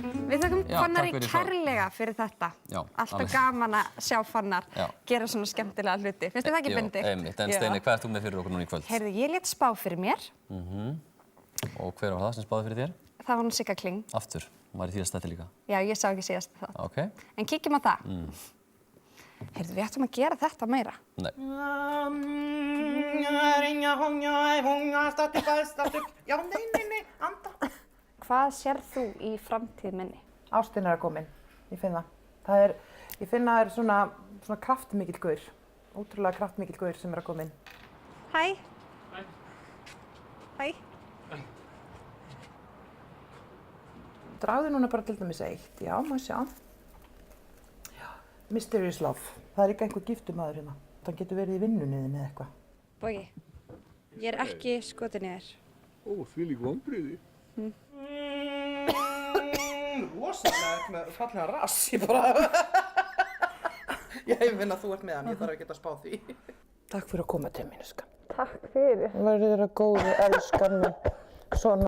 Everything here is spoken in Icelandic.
Við þakkum Já, Fannari takk fyrir það. kærlega fyrir þetta. Já, Alltaf alveg. gaman að sjá Fannar Já. gera svona skemmtilega hluti. Finnst þið það ekki, Benedikt? Einmitt. En Steini, hvað ert þú með fyrir okkur núna í kvöld? Heyrðu, ég lét spá fyrir mér. Og hver var það sem spáði fyrir þér? Það var hún Sigga Kling. Aftur, hún var í þýra stætti líka. Já, ég sá ekki síðast það. Ok. En kíkjum á það. Heyrðu, við ættum að gera þetta meira. Nei. Já, nei, anda. Hvað sérð þú í framtíð minni? Ástin að koma inn, ég finn það. Ég finn að það er svona kraftmikill gaur, ótrúlega kraftmikill gaur sem er að koma inn. Hæ. Hæ. Dragðu núna bara til dæmis eitt, já, má sjá. Já, Mysterious Love, það er ekki einhver giftumaður hérna. Það getur verið í vinnunni þinni eða eitthvað. Bogi, ég er ekki skotin í þér. Ó, þvílík vonbrigði. Rosalega með fallega rass, ég bara... Ég finn að þú ert með hann, ég þarf ekki að spá því. Takk fyrir að koma til mín, Ska. Takk fyrir. Verður þér að góðu, elskan minn. Svona.